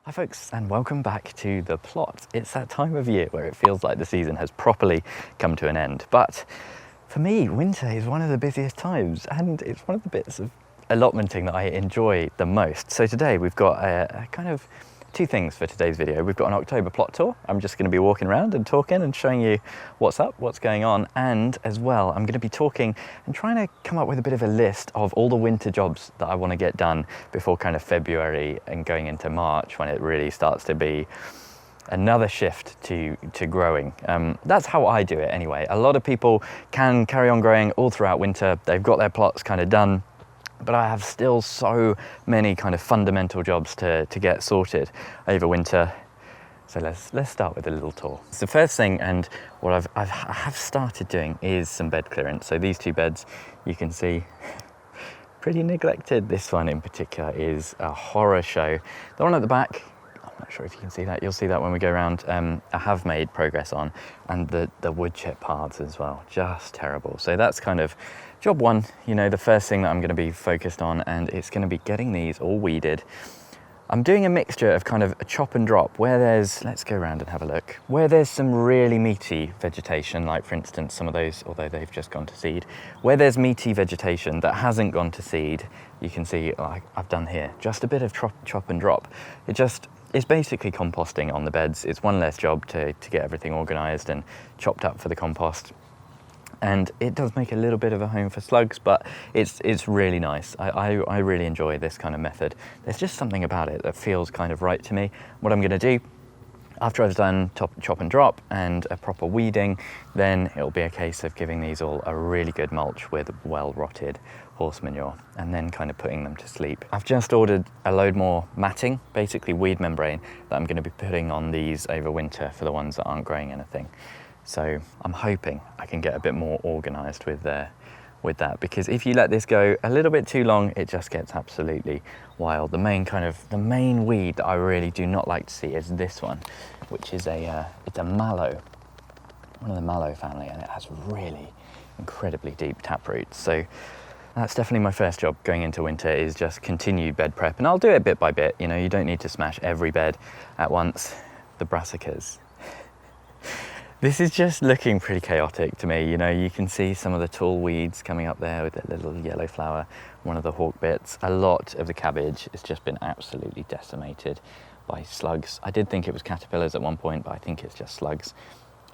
Hi folks, and welcome back to the plot. It's that time of year where it feels like the season has properly come to an end. But for me, winter is one of the busiest times, and it's one of the bits of allotmenting that I enjoy the most. So today we've got a kind of two things for today's video. We've got an October plot tour. I'm just going to be walking around and talking and showing you what's up, what's going on, and as well I'm going to be talking and trying to come up with a bit of a list of all the winter jobs that I want to get done before kind of February and going into March, when it really starts to be another shift to growing. That's how I do it anyway. A lot of people can carry on growing all throughout winter. They've got their plots kind of done, but I have still so many kind of fundamental jobs to get sorted over winter. So let's start with a little tour. So the first thing, and what I have started doing, is some bed clearance. So these two beds, you can see, pretty neglected. This one in particular is a horror show. The one at the back, I'm not sure if you can see that. You'll see that when we go around. I have made progress on, and the wood chip paths as well, just terrible. So that's kind of job one, you know, the first thing that I'm going to be focused on, and it's going to be getting these all weeded. I'm doing a mixture of kind of a chop and drop where there's, let's go around and have a look, where there's some really meaty vegetation, like for instance some of those, although they've just gone to seed, where there's meaty vegetation that hasn't gone to seed, you can see like I've done here, just a bit of chop and drop. It's basically composting on the beds. It's one less job to get everything organised and chopped up for the compost. And it does make a little bit of a home for slugs, but it's really nice. I really enjoy this kind of method. There's just something about it that feels kind of right to me. What I'm going to do, after I've done chop and drop and a proper weeding, then it'll be a case of giving these all a really good mulch with well-rotted horse manure, and then kind of putting them to sleep. I've just ordered a load more matting, basically weed membrane, that I'm going to be putting on these over winter for the ones that aren't growing anything. So I'm hoping I can get a bit more organised with that, because if you let this go a little bit too long, it just gets absolutely wild. The main weed that I really do not like to see is this one, which is it's a mallow, one of the mallow family, and it has really incredibly deep taproots. So that's definitely my first job going into winter, is just continue bed prep, and I'll do it bit by bit. You know, you don't need to smash every bed at once. The brassicas. This is just looking pretty chaotic to me. You know, you can see some of the tall weeds coming up there with the little yellow flower, one of the hawk bits. A lot of the cabbage has just been absolutely decimated by slugs. I did think it was caterpillars at one point, but I think it's just slugs.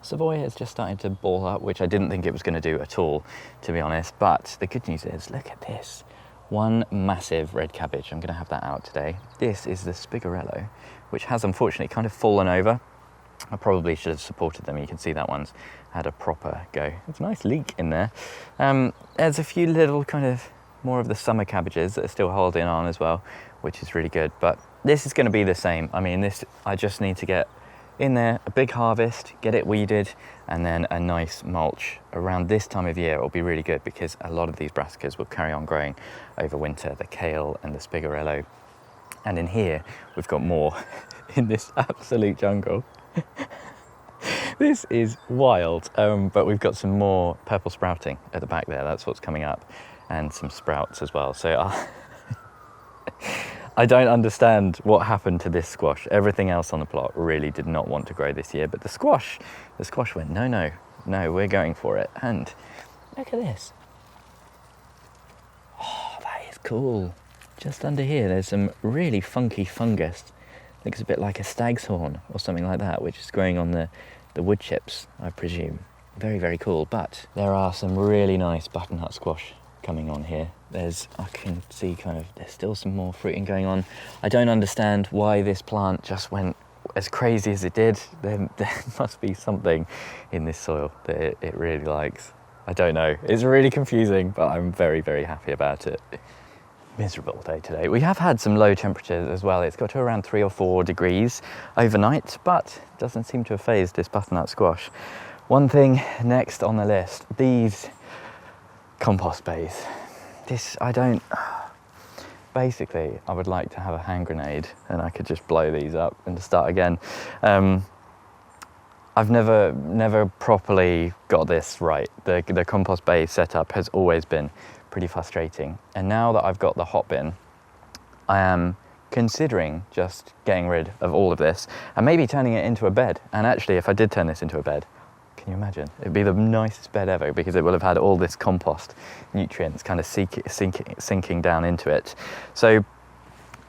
Savoy is just starting to ball up, which I didn't think it was going to do at all, to be honest. But the good news is, look at this. One massive red cabbage. I'm going to have that out today. This is the spigarello, which has unfortunately kind of fallen over. I probably should have supported them. You can see that one's had a proper go. It's a nice leak in there. There's a few little kind of more of the summer cabbages that are still holding on as well, which is really good. But this is going to be the same. I mean, I just need to get in there, a big harvest, get it weeded, and then a nice mulch. Around this time of year, it'll be really good because a lot of these brassicas will carry on growing over winter, the kale and the spigarello. And in here, we've got more in this absolute jungle. This is wild, but we've got some more purple sprouting at the back there. That's what's coming up, and some sprouts as well. So I don't understand what happened to this squash. Everything else on the plot really did not want to grow this year, but the squash went, no, we're going for it. And look at this. Oh, that is cool. Just under here, there's some really funky fungus. Looks a bit like a stag's horn or something like that, which is growing on the wood chips, I presume. Very, very cool. But there are some really nice butternut squash coming on here. I can see there's still some more fruiting going on. I don't understand why this plant just went as crazy as it did. There must be something in this soil that it really likes. I don't know. It's really confusing, but I'm very, very happy about it. Miserable day today. We have had some low temperatures as well. It's got to around 3 or 4 degrees overnight, but doesn't seem to have phased this butternut squash. One thing next on the list, these compost bays. Basically, I would like to have a hand grenade and I could just blow these up and start again. I've never properly got this right. The compost bay setup has always been pretty frustrating. And now that I've got the hot bin, I am considering just getting rid of all of this and maybe turning it into a bed. And actually, if I did turn this into a bed, can you imagine? It'd be the nicest bed ever, because it will have had all this compost nutrients kind of sinking down into it. So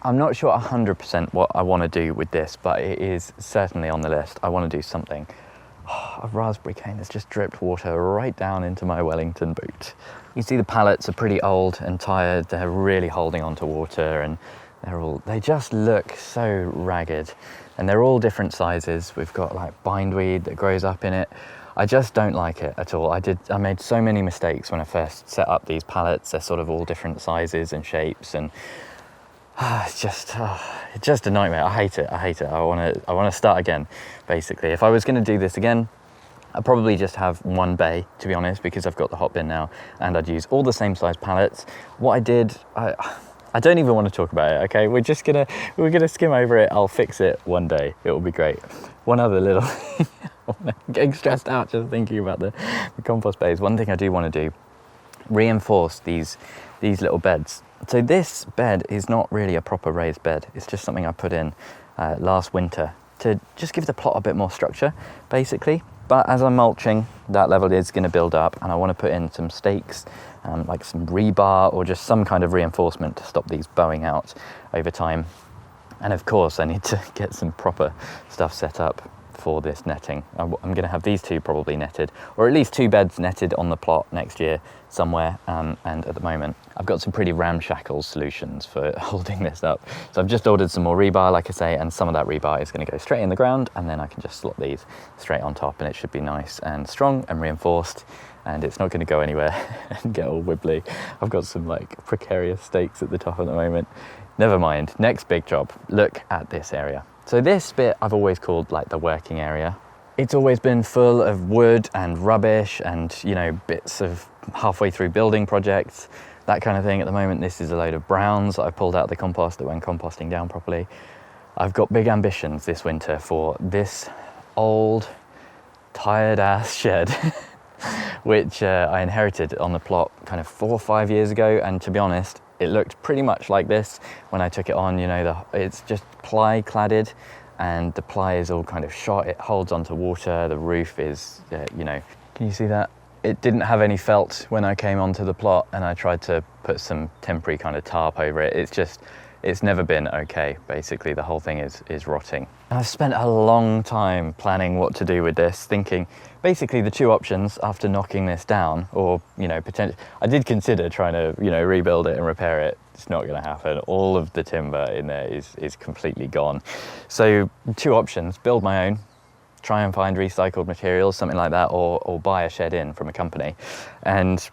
I'm not sure 100% what I want to do with this, but it is certainly on the list. I want to do something. A raspberry cane has just dripped water right down into my Wellington boot. You see the pallets are pretty old and tired. They're really holding on to water, and they just look so ragged, and they're all different sizes. We've got like bindweed that grows up in it. I just don't like it at all. I made so many mistakes when I first set up these pallets. They're sort of all different sizes and shapes, and it's just a nightmare. I hate it. I want to start again, basically. If I was going to do this again, I'd probably just have one bay, to be honest, because I've got the hot bin now, and I'd use all the same size pallets. What I did, I don't even want to talk about it, okay? We're gonna skim over it. I'll fix it one day. It will be great. One other little thing, I'm getting stressed out just thinking about the compost bays. One thing I do want to do, reinforce these little beds. So this bed is not really a proper raised bed. It's just something I put in last winter to just give the plot a bit more structure, basically. But as I'm mulching, that level is going to build up, and I want to put in some stakes, like some rebar or just some kind of reinforcement to stop these bowing out over time. And of course, I need to get some proper stuff set up for this netting. I'm going to have these two probably netted, or at least two beds netted on the plot next year somewhere. And at the moment, I've got some pretty ramshackle solutions for holding this up. So I've just ordered some more rebar, like I say, and some of that rebar is going to go straight in the ground, and then I can just slot these straight on top, and it should be nice and strong and reinforced, and it's not going to go anywhere and get all wibbly. I've got some like precarious stakes at the top at the moment. Never mind. Next big job. Look at this area. So this bit I've always called like the working area. It's always been full of wood and rubbish and, you know, bits of halfway through building projects, that kind of thing. At the moment, this is a load of browns that I pulled out of the compost that went composting down properly. I've got big ambitions this winter for this old, tired ass shed, which I inherited on the plot kind of 4 or 5 years ago. And to be honest, it looked pretty much like this when I took it on. You know, it's just ply cladded, and the ply is all kind of shot. It holds onto water. The roof is, you know, can you see that? It didn't have any felt when I came onto the plot, and I tried to put some temporary kind of tarp over it. It's never been okay. Basically, the whole thing is rotting. And I've spent a long time planning what to do with this, thinking basically the two options after knocking this down, or, you know, potentially, I did consider trying to, you know, rebuild it and repair it. It's not going to happen. All of the timber in there is completely gone. So two options: build my own, try and find recycled materials, something like that, or buy a shed in from a company. And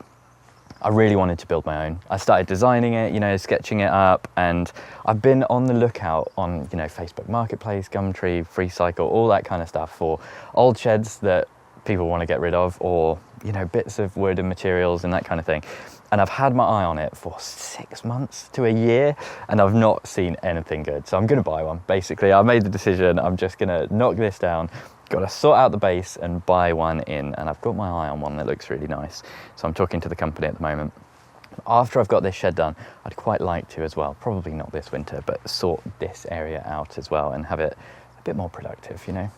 I really wanted to build my own. I started designing it, you know, sketching it up, and I've been on the lookout on, you know, Facebook Marketplace, Gumtree, FreeCycle, all that kind of stuff for old sheds that people want to get rid of, or, you know, bits of wood and materials and that kind of thing. And I've had my eye on it for 6 months to a year, and I've not seen anything good. So I'm going to buy one. Basically, I made the decision. I'm just going to knock this down. Got to sort out the base and buy one in, and I've got my eye on one that looks really nice. So I'm talking to the company at the moment. After I've got this shed done, I'd quite like to as well, probably not this winter, but sort this area out as well and have it a bit more productive, you know,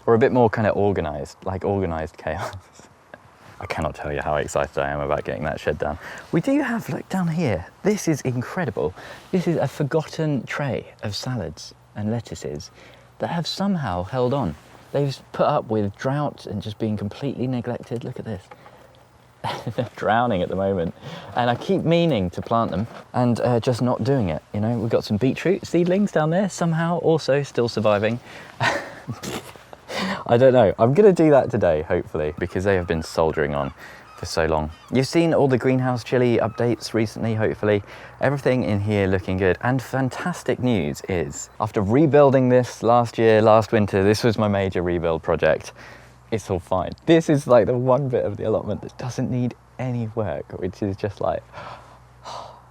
or a bit more kind of organised, like organised chaos. I cannot tell you how excited I am about getting that shed done. We do have, look down here, this is incredible. This is a forgotten tray of salads and lettuces that have somehow held on. They've put up with drought and just being completely neglected. Look at this. They're drowning at the moment. And I keep meaning to plant them and just not doing it. You know, we've got some beetroot seedlings down there, somehow also still surviving. I don't know. I'm going to do that today, hopefully, because they have been soldiering on for so long. You've seen all the greenhouse chili updates recently, hopefully. Everything in here looking good. And fantastic news is, after rebuilding this last winter, this was my major rebuild project. It's all fine. This is like the one bit of the allotment that doesn't need any work, which is just like,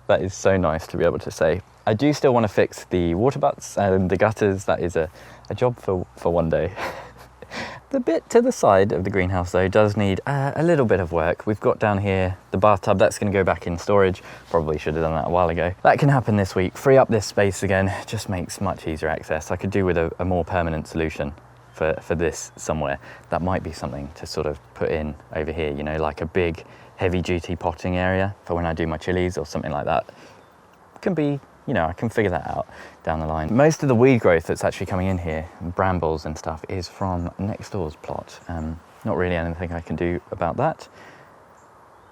that is so nice to be able to say. I do still want to fix the water butts and the gutters. That is a job for one day. The bit to the side of the greenhouse though does need a little bit of work. We've got down here the bathtub, that's going to go back in storage. Probably should have done that a while ago. That can happen this week. Free up this space again, just makes much easier access. I could do with a more permanent solution for this somewhere. That might be something to sort of put in over here, you know, like a big heavy duty potting area for when I do my chilies or something like that. Can be, you know, I can figure that out down the line. Most of the weed growth that's actually coming in here, brambles and stuff, is from next door's plot. Not really anything I can do about that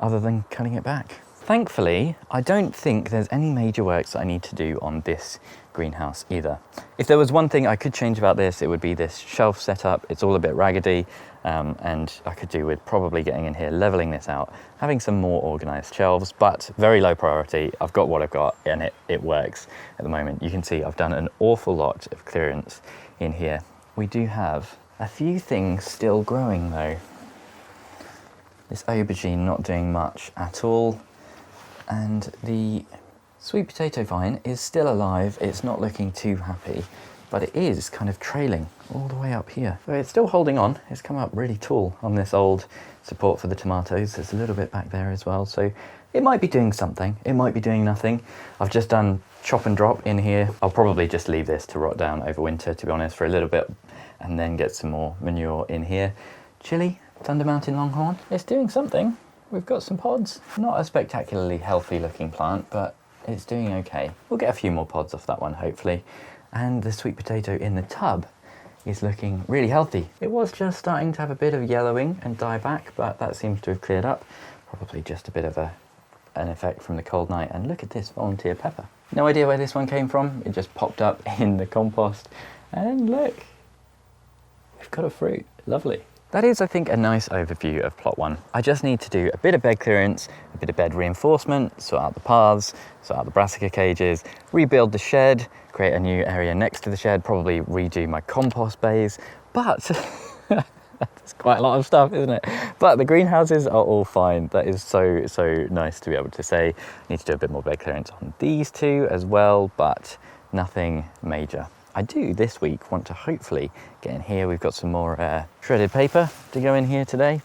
other than cutting it back. Thankfully, I don't think there's any major works that I need to do on this greenhouse either. If there was one thing I could change about this, it would be this shelf setup. It's all a bit raggedy, and I could do with probably getting in here, leveling this out, having some more organized shelves, but very low priority. I've got what I've got and it works at the moment. You can see I've done an awful lot of clearance in here. We do have a few things still growing though. This aubergine not doing much at all. And the sweet potato vine is still alive. It's not looking too happy, but it is kind of trailing all the way up here. So it's still holding on. It's come up really tall on this old support for the tomatoes. There's a little bit back there as well. So it might be doing something. It might be doing nothing. I've just done chop and drop in here. I'll probably just leave this to rot down over winter, to be honest, for a little bit, and then get some more manure in here. Chili, Thunder Mountain Longhorn, it's doing something. We've got some pods. Not a spectacularly healthy looking plant, but it's doing okay. We'll get a few more pods off that one, hopefully. And the sweet potato in the tub is looking really healthy. It was just starting to have a bit of yellowing and die back, but that seems to have cleared up. Probably just a bit of an effect from the cold night. And look at this volunteer pepper. No idea where this one came from. It just popped up in the compost. And look, we've got a fruit. Lovely. That is, I think, a nice overview of plot one. I just need to do a bit of bed clearance, a bit of bed reinforcement, sort out the paths, sort out the brassica cages, rebuild the shed, create a new area next to the shed, probably redo my compost bays, but that's quite a lot of stuff, isn't it? But the greenhouses are all fine. That is so nice to be able to say. I need to do a bit more bed clearance on these two as well, but nothing major. I do this week want to hopefully get in here. We've got some more shredded paper to go in here today.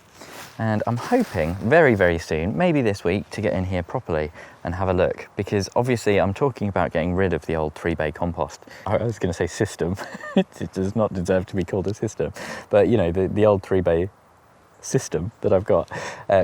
And I'm hoping very soon, maybe this week, to get in here properly and have a look. Because obviously I'm talking about getting rid of the old 3-bay compost. I was going to say system. It does not deserve to be called a system. But you know, the old 3-bay system that I've got.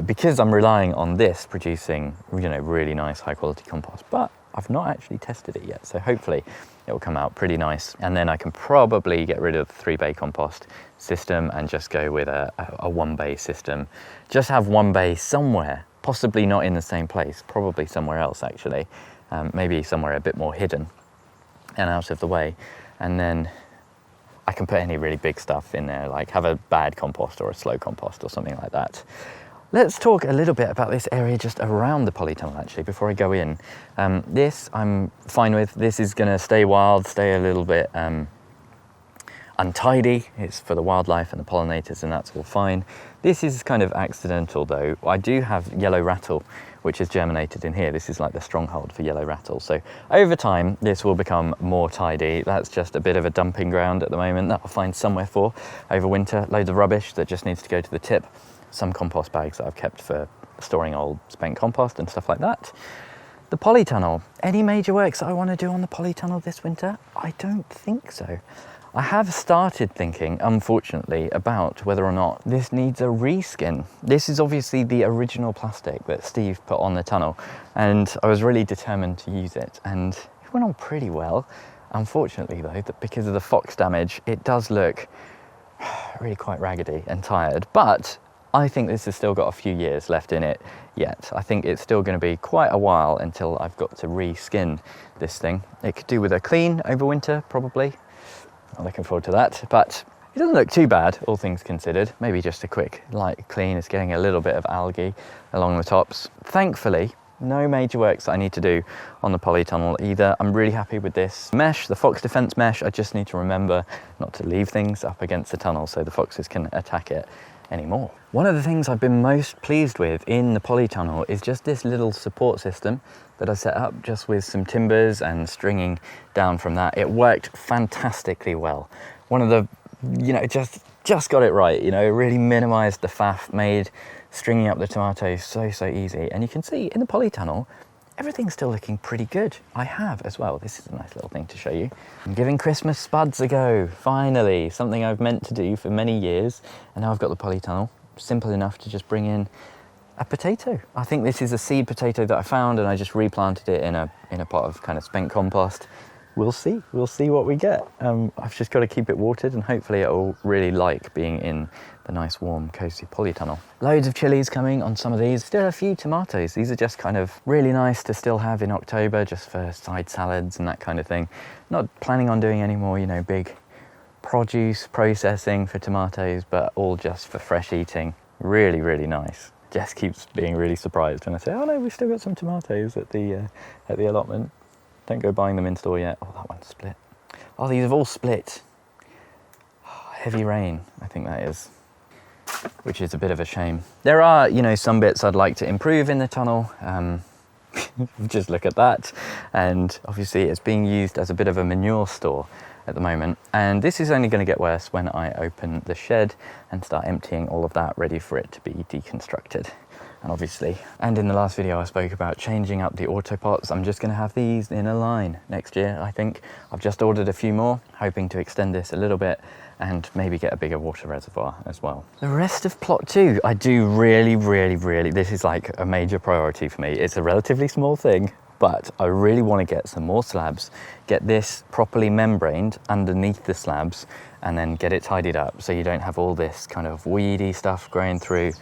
Because I'm relying on this producing, you know, really nice high quality compost. But I've not actually tested it yet, so hopefully it will come out pretty nice. And then I can probably get rid of the 3-bay compost system and just go with a 1-bay system. Just have 1 bay somewhere, possibly not in the same place, probably somewhere else actually. Maybe somewhere a bit more hidden and out of the way. And then I can put any really big stuff in there, like have a bad compost or a slow compost or something like that. Let's talk a little bit about this area just around the polytunnel actually before I go in. This I'm fine with. This is going to stay wild, stay a little bit untidy. It's for the wildlife and the pollinators and that's all fine. This is kind of accidental though. I do have yellow rattle which is germinated in here. This is like the stronghold for yellow rattle. So over time this will become more tidy. That's just a bit of a dumping ground at the moment that I'll find somewhere for over winter. Loads of rubbish that just needs to go to the tip. Some compost bags that I've kept for storing old spent compost and stuff like that. The polytunnel. Any major works that I want to do on the polytunnel this winter? I don't think so. I have started thinking, unfortunately, about whether or not this needs a reskin. This is obviously the original plastic that Steve put on the tunnel, and I was really determined to use it, and it went on pretty well. Unfortunately, though, that because of the fox damage, it does look really quite raggedy and tired, but I think this has still got a few years left in it yet. I think it's still going to be quite a while until I've got to reskin this thing. It could do with a clean over winter, probably. I'm looking forward to that, but it doesn't look too bad, all things considered. Maybe just a quick light clean. It's getting a little bit of algae along the tops. Thankfully, no major works that I need to do on the polytunnel either. I'm really happy with this mesh, the fox defense mesh. I just need to remember not to leave things up against the tunnel so the foxes can attack it anymore. One of the things I've been most pleased with in the polytunnel is just this little support system that I set up just with some timbers and stringing down from that. It worked fantastically well. One of the just got it right. It really minimised the faff, made stringing up the tomatoes so easy. And you can see in the polytunnel, everything's still looking pretty good. I have as well. This is a nice little thing to show you. I'm giving Christmas spuds a go, finally. Something I've meant to do for many years. And now I've got the polytunnel. Simple enough to just bring in a potato. I think this is a seed potato that I found, and I just replanted it in a pot of kind of spent compost. We'll see what we get. I've just got to keep it watered, and hopefully it'll really like being in the nice warm cozy polytunnel. Loads of chilies coming on some of these. Still a few tomatoes. These are just kind of really nice to still have in October, just for side salads and that kind of thing. Not planning on doing any more, big produce processing for tomatoes, but all just for fresh eating. Really, really nice. Jess keeps being really surprised when I say, oh no, we've still got some tomatoes at the allotment. Don't go buying them in store yet. Oh, that one's split. Oh, these have all split. Oh, heavy rain, I think that is, which is a bit of a shame. There are, some bits I'd like to improve in the tunnel. Just look at that. And obviously it's being used as a bit of a manure store at the moment. And this is only going to get worse when I open the shed and start emptying all of that, ready for it to be deconstructed. And in the last video I spoke about changing up the autopots. I'm just going to have these in a line next year, I think. I've just ordered a few more, hoping to extend this a little bit and maybe get a bigger water reservoir as well. The rest of plot 2, I do really, this is like a major priority for me. It's a relatively small thing, but I really want to get some more slabs, get this properly membraned underneath the slabs, and then get it tidied up so you don't have all this kind of weedy stuff growing through,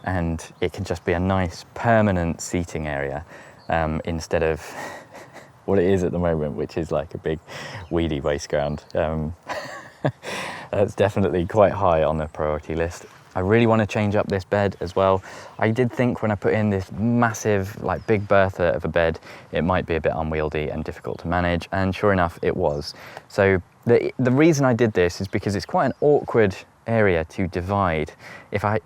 and it can just be a nice permanent seating area instead of what it is at the moment, which is like a big weedy waste ground. That's definitely quite high on the priority list. I really want to change up this bed as well. I did think when I put in this massive, like big bertha of a bed, it might be a bit unwieldy and difficult to manage, and sure enough, it was. So the reason I did this is because it's quite an awkward area to divide. If I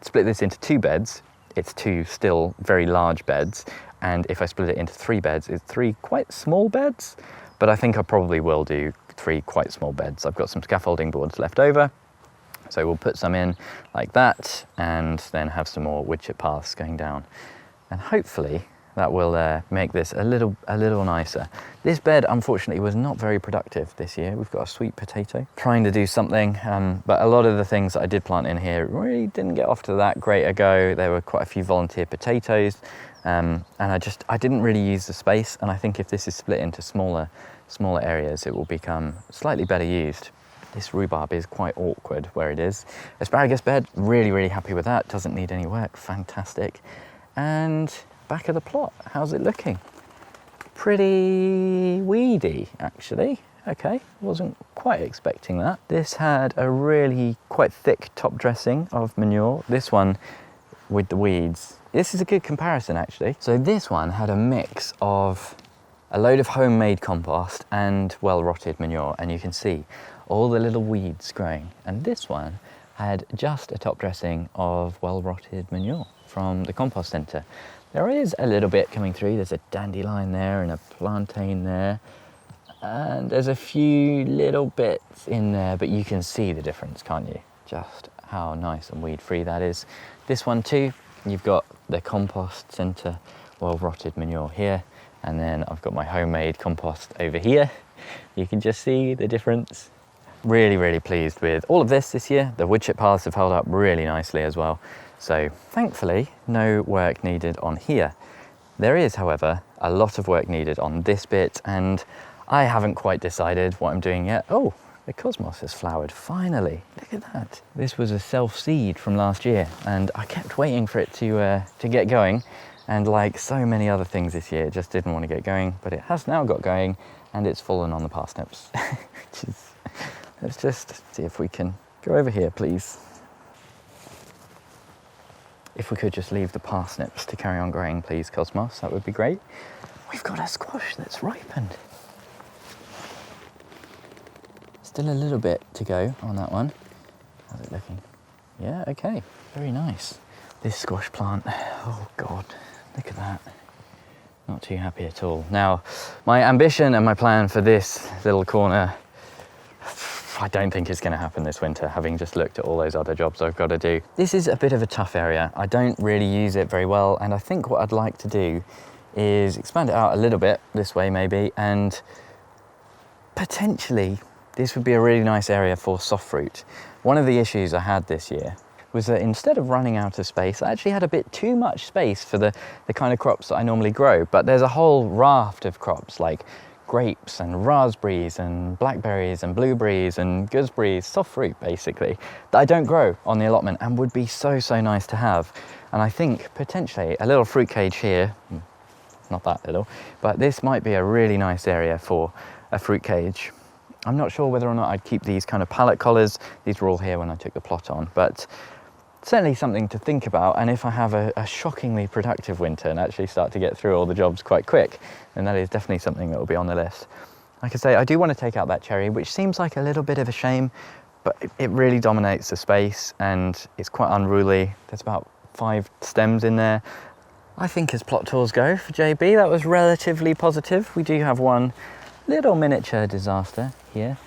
split this into 2 beds, it's 2 still very large beds, and if I split it into 3 beds, it's 3 quite small beds, but I think I probably will do 3 quite small beds. I've got some scaffolding boards left over, so we'll put some in like that, and then have some more wood chip paths going down, and hopefully that will make this a little nicer. This bed, unfortunately, was not very productive this year. We've got a sweet potato. Trying to do something, but a lot of the things that I did plant in here really didn't get off to that great a go. There were quite a few volunteer potatoes, and I didn't really use the space, and I think if this is split into smaller areas, it will become slightly better used. This rhubarb is quite awkward where it is. Asparagus bed, really happy with that. Doesn't need any work, fantastic. And back of the plot, how's it looking? Pretty weedy, actually. Okay, wasn't quite expecting that. This had a really quite thick top dressing of manure. This one with the weeds. This is a good comparison, actually. So this one had a mix of a load of homemade compost and well-rotted manure, and you can see all the little weeds growing. And this one had just a top dressing of well-rotted manure from the compost centre. There is a little bit coming through. There's a dandelion there and a plantain there, and there's a few little bits in there, but you can see the difference, can't you? Just how nice and weed-free that is. This one too, you've got the compost centre well-rotted manure here, and then I've got my homemade compost over here. You can just see the difference. Really pleased with all of this year. The wood chip paths have held up really nicely as well. So thankfully, no work needed on here. There is, however, a lot of work needed on this bit, and I haven't quite decided what I'm doing yet. Oh, the cosmos has flowered, finally. Look at that. This was a self-seed from last year, and I kept waiting for it to get going. And like so many other things this year, it just didn't want to get going, but it has now got going, and it's fallen on the parsnips. Let's just see if we can go over here, please. If we could just leave the parsnips to carry on growing, please, Cosmos, that would be great. We've got a squash that's ripened. Still a little bit to go on that one. How's it looking? Yeah, okay, very nice. This squash plant, oh God, look at that. Not too happy at all. Now, my ambition and my plan for this little corner, I don't think it's going to happen this winter, having just looked at all those other jobs I've got to do. This is a bit of a tough area. I don't really use it very well, and I think what I'd like to do is expand it out a little bit this way maybe, and potentially this would be a really nice area for soft fruit. One of the issues I had this year was that instead of running out of space, I actually had a bit too much space for the kind of crops that I normally grow. But there's a whole raft of crops like grapes and raspberries and blackberries and blueberries and gooseberries, soft fruit basically, that I don't grow on the allotment and would be so nice to have. And I think potentially a little fruit cage here, not that little, but this might be a really nice area for a fruit cage. I'm not sure whether or not I'd keep these kind of pallet collars. These were all here when I took the plot on, but certainly something to think about. And if I have a shockingly productive winter and actually start to get through all the jobs quite quick, then that is definitely something that will be on the list. Like I say, I do want to take out that cherry, which seems like a little bit of a shame, but it really dominates the space and it's quite unruly. There's about 5 stems in there. I think as plot tours go for JB, that was relatively positive. We do have one little miniature disaster here.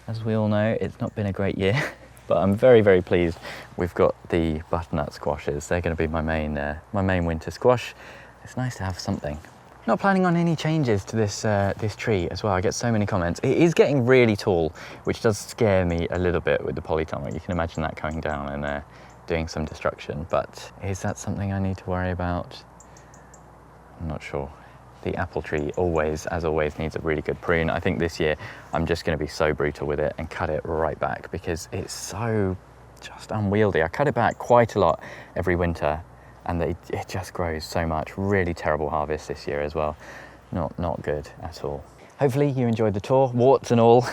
As we all know, it's not been a great year. But I'm very pleased. We've got the butternut squashes. They're going to be my main winter squash. It's nice to have something. Not planning on any changes to this tree as well. I get so many comments. It is getting really tall, which does scare me a little bit with the polytunnel. You can imagine that coming down and doing some destruction. But is that something I need to worry about? I'm not sure. The apple tree as always needs a really good prune. I think this year I'm just going to be so brutal with it and cut it right back because it's so just unwieldy. I cut it back quite a lot every winter and it just grows so much. Really terrible harvest this year as well. Not good at all. Hopefully you enjoyed the tour, warts and all.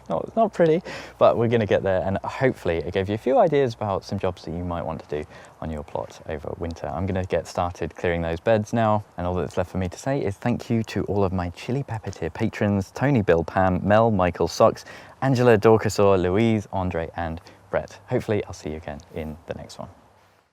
It's not pretty, but we're going to get there, and hopefully it gave you a few ideas about some jobs that you might want to do on your plot over winter. I'm going to get started clearing those beds now, and all that's left for me to say is thank you to all of my Chili Pepper tier patrons: Tony, Bill, Pam, Mel, Michael, Socks, Angela, Dorcasor, Louise, Andre and Brett. Hopefully I'll see you again in the next one.